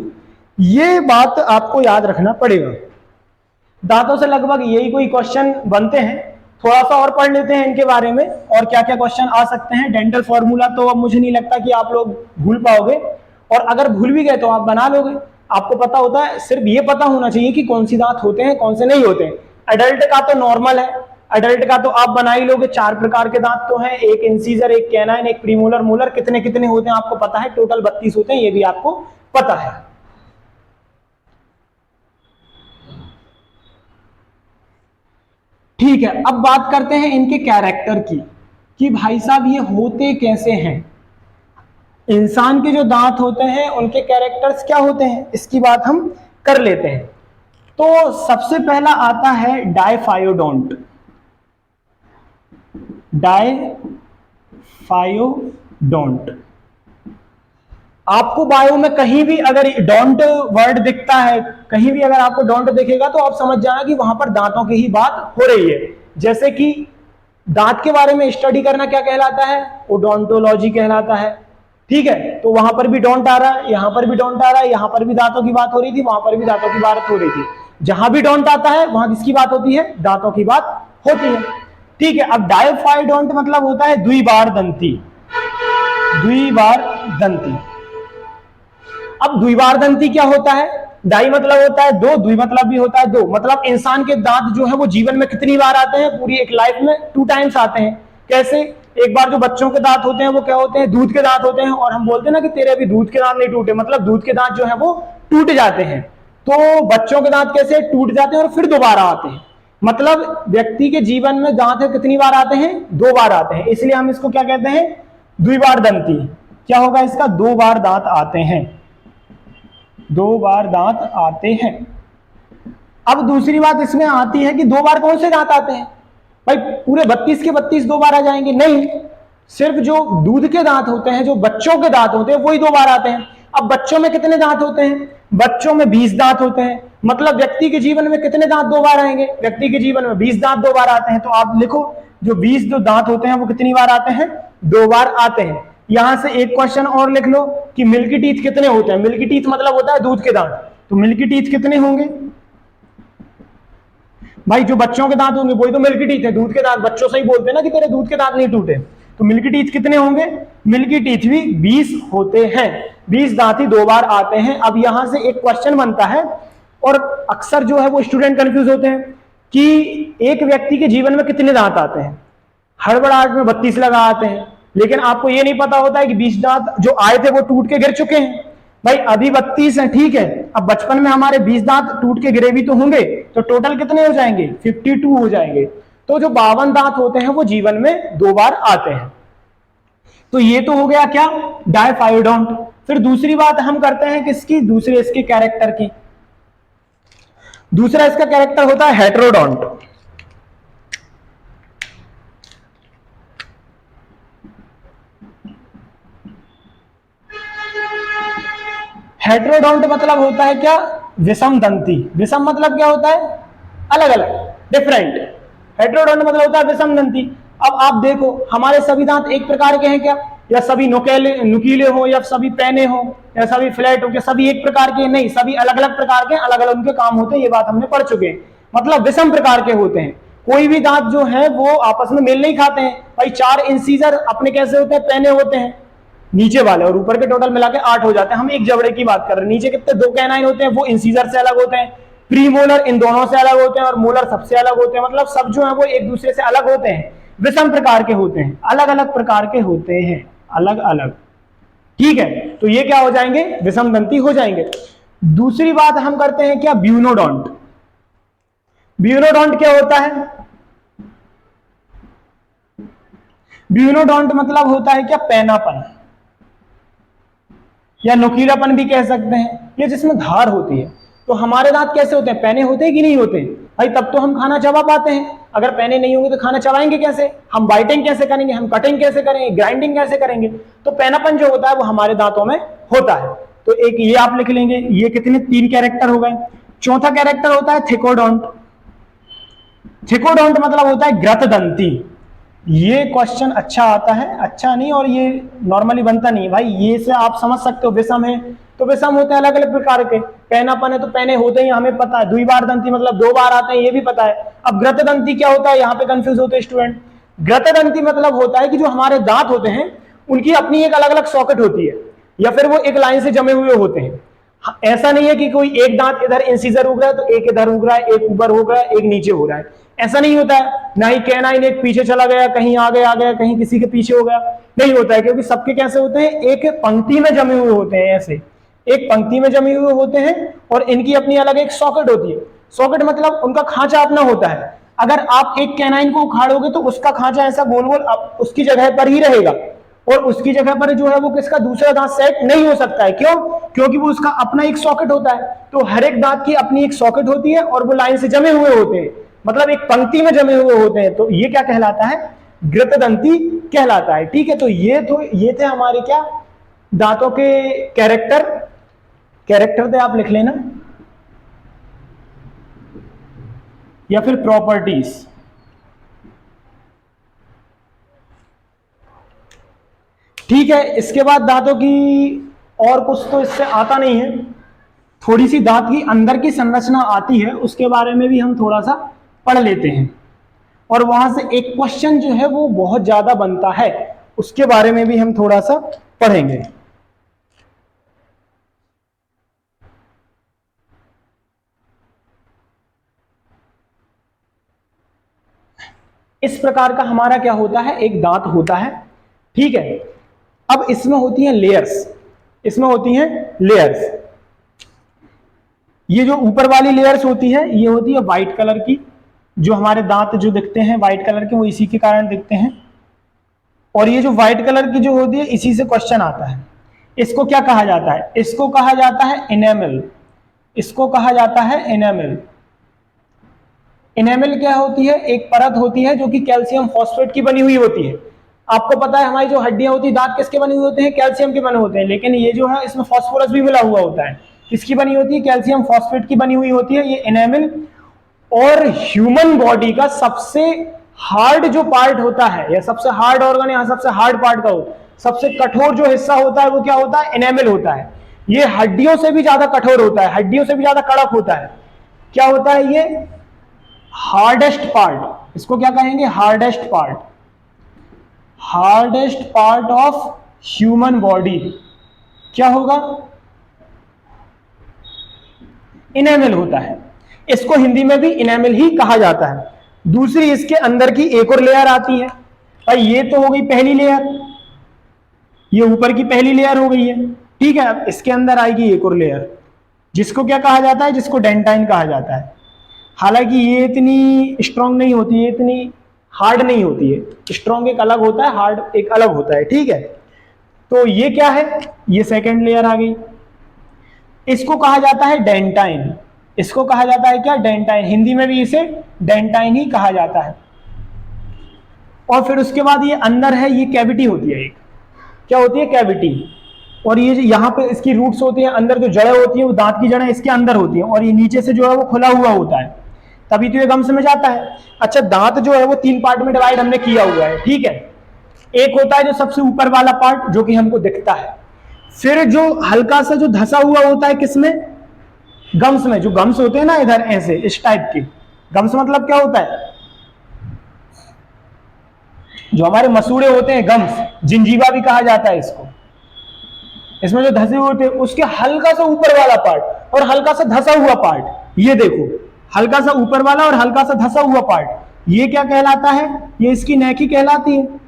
S1: ये बात आपको याद रखना पड़ेगा। दांतों से लगभग यही कोई क्वेश्चन बनते हैं। थोड़ा सा और पढ़ लेते हैं इनके बारे में, और क्या क्या क्वेश्चन आ सकते हैं। डेंटल फॉर्मूला तो अब मुझे नहीं लगता कि आप लोग भूल पाओगे, और अगर भूल भी गए तो आप बना लोगे। आपको पता होता है, सिर्फ ये पता होना चाहिए कि कौन सी दांत होते हैं, कौन से नहीं होते हैं। एडल्ट का तो नॉर्मल है, एडल्ट का तो आप बना ही लोगे, 4 प्रकार के दांत तो हैं, एक इंसीजर, एक कैनाइन, एक प्रीमोलर, मोलर, कितने कितने होते हैं आपको पता है, टोटल 32 होते हैं, ये भी आपको पता है। ठीक है, अब बात करते हैं इनके कैरेक्टर की, कि भाई साहब ये होते कैसे हैं। इंसान के जो दांत होते हैं उनके कैरेक्टर्स क्या होते हैं, इसकी बात हम कर लेते हैं। तो सबसे पहला आता है डायफायोडोंट। डायफायोडोंट, आपको बायो में कहीं भी अगर डोंट वर्ड दिखता है, कहीं भी अगर आपको डोंट दिखेगा तो आप समझ जाना कि वहां पर दांतों की ही बात हो रही है। जैसे कि दांत के बारे में स्टडी करना क्या कहलाता है, ओडोंटोलॉजी कहलाता है। ठीक है, तो वहां पर भी डोंट आ रहा है, यहां पर भी डोंट आ रहा है, यहां पर भी दांतों की बात हो रही थी, वहां पर भी दांतों की बात हो रही थी। जहां भी डोंट आता है वहां किसकी बात होती है, दांतों की बात होती है। ठीक है, अब डायफायोडोंट मतलब होता है द्विबार दंती। द्विबार दंती, अब द्विबार दंती क्या होता है, डाई मतलब होता है दो, द्वि मतलब भी होता है दो, मतलब इंसान के दांत जो है वो जीवन में कितनी बार आते हैं, पूरी एक लाइफ में 2 टाइम्स आते हैं। कैसे, एक बार जो बच्चों के दांत होते हैं वो क्या होते हैं, दूध के दांत होते हैं, और हम बोलते हैं ना कि तेरे अभी दूध के दांत नहीं टूटे, मतलब दूध के दांत जो है वो टूट जाते हैं। तो बच्चों के दांत कैसे टूट जाते हैं और फिर दोबारा आते हैं, मतलब व्यक्ति के जीवन में दांत कितनी बार आते हैं, 2 बार आते हैं, इसलिए हम इसको क्या कहते हैं, द्विबार दंती। क्या होगा इसका, 2 बार दांत आते हैं, 2 बार दांत आते हैं। अब दूसरी बात इसमें आती है कि 2 बार कौन से दांत आते हैं, भाई पूरे 32 के 32 2 बार आ जाएंगे, नहीं, सिर्फ जो दूध के दांत होते हैं, जो बच्चों के दांत होते हैं वही 2 बार आते हैं। अब बच्चों में कितने दांत होते हैं, बच्चों में 20 दांत होते हैं, मतलब व्यक्ति के जीवन में कितने दांत 2 बार आएंगे, व्यक्ति के जीवन में 20 दांत 2 बार आते हैं। तो आप लिखो, जो 20 जो दांत होते हैं वो कितनी बार आते हैं, 2 बार आते हैं। यहां से एक क्वेश्चन और लिख लो कि मिल्की टीथ कितने होते हैं, मिल्की टीथ मतलब होता है दूध के दांत, तो मिल्की टीथ कितने होंगे, भाई जो बच्चों के दांत होंगे वही तो मिल्की टीथ है, दूध के दांत बच्चों से ही बोलते हैं ना कि तेरे दूध के दांत नहीं टूटे, तो मिल्की टीथ कितने होंगे, मिल्की टीथ भी 20 होते हैं, 20 दांत ही 2 बार आते हैं। अब यहां से एक क्वेश्चन बनता है, और अक्सर जो है वो स्टूडेंट कंफ्यूज होते हैं कि एक व्यक्ति के जीवन में कितने दांत आते हैं, हड़बड़ाहट में 32 लगा आते हैं, लेकिन आपको ये नहीं पता होता है कि 20 दांत जो आए थे वो टूट के गिर चुके हैं। भाई अभी 32 है, ठीक है, अब बचपन में हमारे 20 दांत टूट के गिरे भी तो होंगे, तो टोटल कितने हो जाएंगे, 52 हो जाएंगे। तो जो 52 दांत होते हैं वो जीवन में 2 बार आते हैं। तो ये तो हो गया क्या, डायफायोडोंट। फिर दूसरी बात हम करते हैं किसकी, दूसरे इसके कैरेक्टर की। दूसरा इसका कैरेक्टर होता है हेटेरोडोंट। हेटेरोडोंट मतलब होता है क्या, विषम दंती। विषम मतलब क्या होता है, अलग अलग, डिफरेंट। हेटेरोडोंट मतलब होता है विषम दंती। अब आप देखो, हमारे सभी दांत एक प्रकार के हैं क्या, या सभी नुकीले हो, या सभी पैने हो, या सभी फ्लैट हो, क्या सभी एक प्रकार के, नहीं, सभी अलग अलग प्रकार के, अलग अलग उनके काम होते हैं, ये बात हमने पढ़ चुके हैं। मतलब विषम प्रकार के होते हैं, कोई भी दांत जो है वो आपस में मेल नहीं खाते हैं। भाई 4 इंसीजर अपने कैसे होते हैं, पैने होते हैं नीचे वाले, और ऊपर के टोटल मिला के 8 हो जाते हैं। हम एक जबड़े की बात कर रहे हैं, नीचे कितने 2 कैनाइन होते हैं, वो इंसीजर से अलग होते हैं, प्रीमोलर इन दोनों से अलग होते हैं, और मोलर सबसे अलग होते हैं, मतलब सब जो है वो एक दूसरे से अलग होते हैं, विषम प्रकार के होते हैं, अलग अलग प्रकार के होते हैं, अलग अलग। ठीक है, तो ये क्या हो जाएंगे, विषम दंती हो जाएंगे। दूसरी बात हम करते हैं क्या, ब्यूनोडोंट। ब्यूनोडोंट क्या होता है, ब्यूनोडोंट मतलब होता है क्या, पैनापन, या नुकीलापन भी कह सकते हैं, ये जिसमें धार होती है। तो हमारे दांत कैसे होते हैं, पैने होते हैं कि नहीं होते, भाई तब तो हम खाना चबा पाते हैं, अगर पैने नहीं होंगे तो खाना चबाएंगे कैसे, हम बाइटिंग कैसे करेंगे, हम कटिंग कैसे करेंगे, ग्राइंडिंग कैसे करेंगे। तो पैनापन जो होता है वो हमारे दांतों में होता है। तो एक ये आप लिख लेंगे, ये कितने 3 कैरेक्टर हो गए। चौथा कैरेक्टर होता है थिकोडोंट। थिकोडोंट मतलब होता है ग्रथदंती। ये क्वेश्चन अच्छा आता है, अच्छा नहीं, और ये नॉर्मली बनता नहीं है भाई, ये से आप समझ सकते हो, विषम है तो विषम होते हैं अलग अलग प्रकार के, पैनापन है तो पैने होते हैं, हमें पता है, द्विबार दंती मतलब 2 बार आते हैं, ये भी पता है। अब ग्रथदंती क्या होता है, यहाँ पे कंफ्यूज होते हैं स्टूडेंट। ग्रथदंती मतलब होता है कि जो हमारे दांत होते हैं उनकी अपनी एक अलग अलग सॉकेट होती है, या फिर वो एक लाइन से जमे हुए होते हैं। ऐसा नहीं है कि कोई एक दांत इधर इंसीजर उग रहा है तो एक इधर उग रहा है, एक ऊपर उग रहा है, एक नीचे हो रहा है, ऐसा नहीं होता है। ना ही कैनाइन एक पीछे चला गया, कहीं आगे आ गया, कहीं किसी के पीछे हो गया, नहीं होता है, क्योंकि सबके कैसे होते हैं, एक पंक्ति में जमे हुए होते हैं, ऐसे एक पंक्ति में जमे हुए होते हैं, और इनकी अपनी अलग एक सॉकेट होती है। सॉकेट मतलब उनका खांचा अपना होता है। अगर आप एक कैनाइन को उखाड़ोगे तो उसका खांचा ऐसा गोल गोल उसकी जगह पर ही रहेगा, और उसकी जगह पर जो है वो किसका दूसरा दांत सेट नहीं हो सकता है। क्यों? क्योंकि वो उसका अपना एक सॉकेट होता है। तो हर एक दांत की अपनी एक सॉकेट होती है और वो लाइन से जमे हुए होते हैं, मतलब एक पंक्ति में जमे हुए होते हैं। तो ये क्या कहलाता है, गृतदंती कहलाता है। ठीक है, तो ये थे हमारे क्या, दांतों के कैरेक्टर थे, आप लिख लेना, या फिर प्रॉपर्टीज। ठीक है, इसके बाद दांतों की और कुछ तो इससे आता नहीं है, थोड़ी सी दांत की अंदर की संरचना आती है, उसके बारे में भी हम थोड़ा सा पढ़ लेते हैं, और वहां से एक क्वेश्चन जो है वो बहुत ज्यादा बनता है, उसके बारे में भी हम थोड़ा सा पढ़ेंगे। इस प्रकार का हमारा क्या होता है, एक दांत होता है। ठीक है, अब इसमें होती हैं लेयर्स, इसमें होती हैं लेयर्स। ये जो ऊपर वाली लेयर्स होती है ये होती है व्हाइट कलर की, जो हमारे दांत जो दिखते हैं व्हाइट कलर के वो इसी के कारण दिखते हैं। और ये जो व्हाइट कलर की जो होती है इसी से क्वेश्चन आता है। इसको क्या कहा जाता है, इसको कहा जाता है इनेमल, इसको कहा जाता है इनेमल। इनेमल क्या होती है, एक परत होती है जो कि कैल्शियम फॉस्फेट की बनी हुई होती है। आपको पता है हमारी जो हड्डियां होती है दांत किसके बने हुए होते हैं, कैल्शियम के बने होते हैं, लेकिन ये जो है इसमें फास्फोरस भी मिला हुआ होता है। किसकी बनी होती है, कैल्शियम फॉस्फेट की बनी हुई होती है ये इनेमल। और ह्यूमन बॉडी का सबसे हार्ड जो पार्ट होता है, या सबसे हार्ड ऑर्गन, या सबसे हार्ड पार्ट का हो, सबसे कठोर जो हिस्सा होता है वो क्या होता है, इनेमल होता है। ये हड्डियों से भी ज्यादा कठोर होता है, हड्डियों से भी ज्यादा कड़क होता है। क्या होता है ये, हार्डेस्ट पार्ट, इसको क्या कहेंगे, hardest part, hardest part of human body क्या होगा, इनेमल होता है। इसको हिंदी में भी इनेमल ही कहा जाता है। दूसरी इसके अंदर की एक और लेयर आती है भाई, ये तो हो गई पहली लेयर, ये ऊपर की पहली लेयर हो गई है। ठीक है, अब इसके अंदर आएगी एक और लेयर, जिसको क्या कहा जाता है, जिसको डेंटाइन कहा जाता है। हालांकि ये इतनी स्ट्रांग नहीं होती है, इतनी हार्ड नहीं होती है। स्ट्रांग एक अलग होता है, हार्ड एक अलग होता है। ठीक है, तो ये क्या है, ये सेकेंड लेयर आ गई, इसको कहा जाता है डेंटाइन। इसको कहा जाता है क्या, डेंटाइन। हिंदी में भी इसे डेंटाइन ही कहा जाता है। और फिर उसके बाद ये अंदर है, ये कैविटी होती है, एक क्या होती है, कैविटी। और ये यहाँ पे इसकी रूट्स होती हैं, अंदर जो जड़ें होती हैं वो दांत की जड़ें इसके अंदर होती हैं, और ये नीचे से जो है वो खुला हुआ होता है, तभी तो ये गम्स में जाता है। अच्छा, दांत जो है वो 3 पार्ट में डिवाइड हमने किया हुआ है। ठीक है, एक होता है जो सबसे ऊपर वाला पार्ट जो कि हमको दिखता है, फिर जो हल्का सा जो धसा हुआ होता है किसमें, गम्स में। जो गम्स होते हैं ना इधर ऐसे इस टाइप के गम्स, मतलब क्या होता है, जो हमारे मसूड़े होते हैं गम्स, जिंजीवा भी कहा जाता है इसको। इसमें जो धसे हुए होते हैं उसके हल्का सा ऊपर वाला पार्ट और हल्का सा धसा हुआ पार्ट, ये देखो हल्का सा ऊपर वाला और हल्का सा धसा हुआ पार्ट, ये क्या कहलाता है, ये इसकी नेक ही कहलाती है।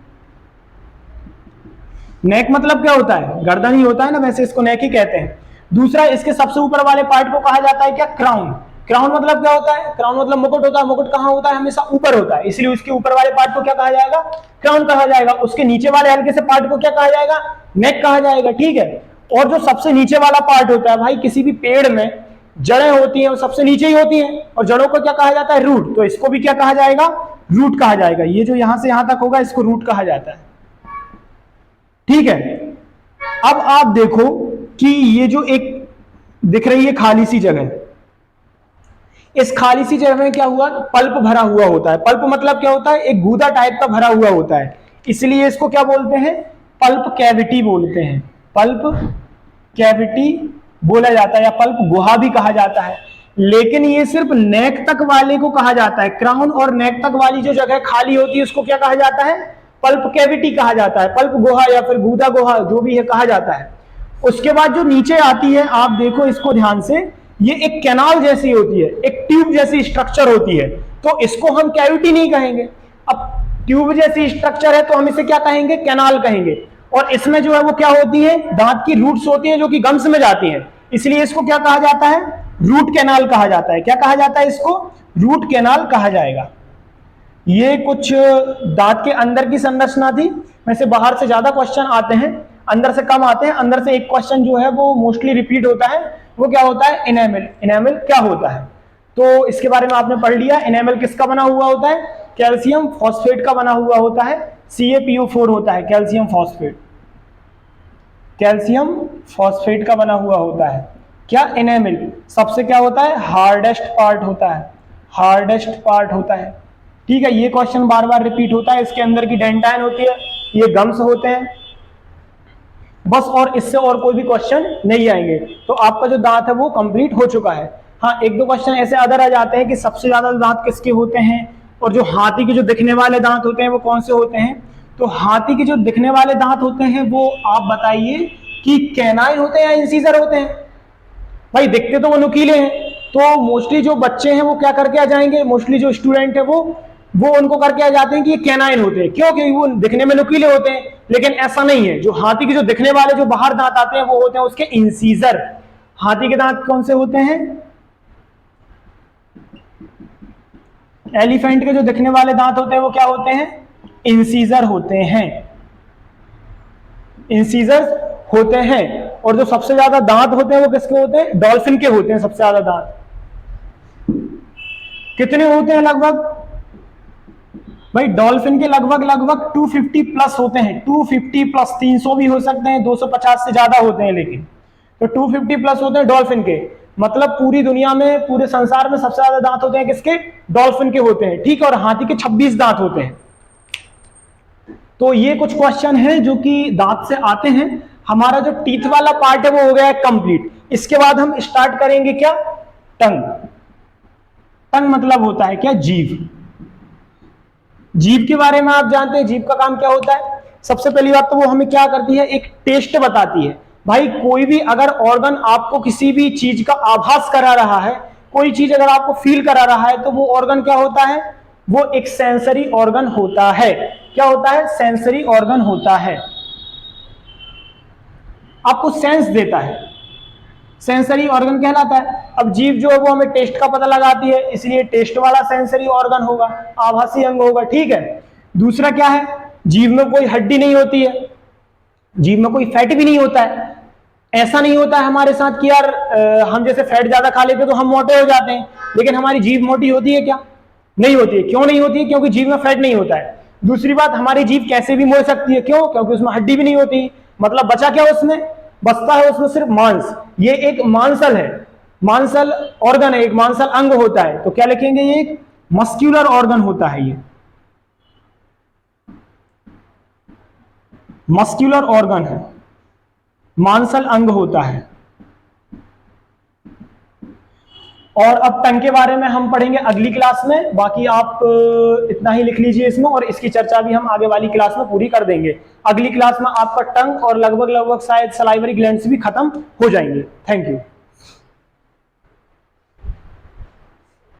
S1: नेक मतलब क्या होता है, गर्दन ही होता है ना, वैसे इसको नेक ही कहते हैं। दूसरा, इसके सबसे ऊपर वाले पार्ट को कहा जाता है क्या, क्राउन। क्राउन मतलब क्या होता है, क्राउन मतलब मुकुट होता है। मुकुट कहाँ होता है, हमेशा ऊपर होता है, इसलिए उसके ऊपर वाले पार्ट को क्या कहा जाएगा, क्राउन कहा जाएगा। उसके नीचे वाले हल्के से पार्ट को क्या कहा जाएगा, नेक कहा जाएगा। ठीक है, और जो सबसे नीचे वाला पार्ट होता है भाई, किसी भी पेड़ में जड़ें होती हैं वो सबसे नीचे ही होती हैं, और जड़ों को क्या कहा जाता है, रूट। तो इसको भी क्या कहा जाएगा, रूट कहा जाएगा। ये जो यहां से यहां तक होगा इसको रूट कहा जाता है। ठीक है, अब आप देखो कि ये जो एक दिख रही है खाली सी जगह, इस खाली सी जगह में क्या हुआ, पल्प भरा हुआ होता है। पल्प मतलब क्या होता है, एक गूदा टाइप का भरा हुआ होता है, इसलिए इसको क्या बोलते हैं, पल्प कैविटी बोलते हैं। पल्प कैविटी बोला जाता है, या पल्प गुहा भी कहा जाता है। लेकिन ये सिर्फ नेक तक वाले को कहा जाता है। क्राउन और नेक तक वाली जो जगह खाली होती है उसको क्या कहा जाता है, पल्प कैविटी कहा जाता है। पल्प गुहा या फिर गूदा गुहा जो भी है कहा जाता है। उसके बाद जो नीचे आती है, आप देखो इसको ध्यान से, ये एक कैनाल जैसी होती है, एक ट्यूब जैसी स्ट्रक्चर होती है, तो इसको हम कैविटी नहीं कहेंगे। अब ट्यूब जैसी स्ट्रक्चर है तो हम इसे क्या कहेंगे, कैनाल कहेंगे। और इसमें जो है वो क्या होती है, दांत की रूट्स होती है जो कि गम्स में जाती हैं, इसलिए इसको क्या कहा जाता है, रूट कैनाल कहा जाता है। क्या कहा जाता है इसको, रूट कैनाल कहा जाएगा। ये कुछ दांत के अंदर की संरचना थी, वैसे बाहर से ज्यादा क्वेश्चन आते हैं, अंदर से कम आते हैं। अंदर से एक क्वेश्चन जो है वो मोस्टली रिपीट होता है, वो क्या होता है, इनेमल। इनेमल क्या होता है, तो इसके बारे में आपने पढ़ लिया। इनेमल किसका बना हुआ होता है, कैल्शियम फॉस्फेट का बना हुआ होता है, CaPO4 होता है, कैल्शियम फॉस्फेट, कैल्शियम फॉस्फेट का बना हुआ होता है। क्या, इनेमल सबसे क्या होता है, हार्डेस्ट पार्ट होता है, हार्डेस्ट पार्ट होता है। ठीक है, ये क्वेश्चन बार बार रिपीट होता है। इसके अंदर की डेंटाइन होती है, ये गम्स होते हैं, बस, और इससे और कोई भी क्वेश्चन नहीं आएंगे। तो आपका जो दांत है वो कंप्लीट हो चुका है। हाँ, एक दो क्वेश्चन ऐसे अदर आ जाते हैं कि सबसे ज्यादा दांत किसके होते हैं, और जो हाथी के जो दिखने वाले दांत होते हैं वो कौन से होते हैं। तो हाथी के जो दिखने वाले दांत होते हैं वो आप बताइए कि कैनाइन होते हैं या इंसीजर होते हैं। भाई दिखते तो वो नुकीले हैं, तो मोस्टली जो बच्चे हैं वो क्या करके आ जाएंगे, मोस्टली जो स्टूडेंट है वो उनको करके आ जाते हैं कि ये कैनाइन होते हैं। क्यों, क्योंकि वो दिखने में नुकीले होते हैं। लेकिन ऐसा नहीं है, जो हाथी के जो दिखने वाले जो बाहर दांत आते हैं वो होते हैं उसके इंसीजर। हाथी के दांत कौन से होते हैं, एलिफेंट के जो दिखने वाले दांत होते हैं वो क्या होते हैं, इंसीजर होते हैं, इंसीजर होते हैं। और जो सबसे ज्यादा दांत होते हैं वो किसके होते हैं, डॉल्फिन के होते हैं सबसे ज्यादा दांत। कितने होते हैं लगभग, भाई डॉल्फिन के लगभग 250 प्लस होते हैं, 250 प्लस, 300 भी हो सकते हैं, 250 से ज्यादा होते हैं, लेकिन तो 250 प्लस होते हैं डॉल्फिन के। मतलब पूरी दुनिया में, पूरे संसार में सबसे ज्यादा दांत होते हैं किसके, डॉल्फिन के होते हैं। ठीक है, और हाथी के 26 दांत होते हैं। तो ये कुछ क्वेश्चन है जो कि दांत से आते हैं। हमारा जो टीथ वाला पार्ट है वो हो गया है कंप्लीट। इसके बाद हम स्टार्ट करेंगे क्या, टंग। टंग मतलब होता है क्या, जीभ। जीभ के बारे में आप जानते हैं, जीभ का काम क्या होता है। सबसे पहली बात तो वो हमें क्या करती है, एक टेस्ट बताती है। भाई कोई भी अगर ऑर्गन आपको किसी भी चीज का आभास करा रहा है, कोई चीज अगर आपको फील करा रहा है, तो वो ऑर्गन क्या होता है, वो एक सेंसरी ऑर्गन होता है। क्या होता है, सेंसरी ऑर्गन होता है, आपको सेंस देता है, सेंसरी ऑर्गन कहलाता है। अब जीभ जो है वो हमें टेस्ट का पता लगाती है, इसलिए टेस्ट वाला सेंसरी ऑर्गन होगा, आभासी अंग होगा। ठीक है, दूसरा क्या है, जीभ में कोई हड्डी नहीं होती है, जीभ में कोई फैट भी नहीं होता है। ऐसा नहीं होता है हमारे साथ कि यार हम जैसे फैट ज्यादा खा लेते तो हम मोटे हो जाते हैं, लेकिन हमारी जीभ मोटी होती है क्या, नहीं होती है। क्यों नहीं होती है, क्योंकि जीभ में फैट नहीं होता है। दूसरी बात, हमारी जीभ कैसे भी मोड़ सकती है, क्यों, क्योंकि उसमें हड्डी भी नहीं होती। मतलब बचा क्या उसमें, बचता है उसमें सिर्फ मांस। ये एक मांसल है, मांसल ऑर्गन है, एक मांसल अंग होता है। तो क्या लिखेंगे, ये एक मस्क्यूलर ऑर्गन होता है, ये मस्क्यूलर ऑर्गन है, मांसल अंग होता है। और अब टंग के बारे में हम पढ़ेंगे अगली क्लास में। बाकी आप इतना ही लिख लीजिए इसमें, और इसकी चर्चा भी हम आगे वाली क्लास में पूरी कर देंगे। अगली क्लास में आपका टंग और लगभग शायद सलाइवरी ग्लैंड्स भी खत्म हो जाएंगे। Thank you.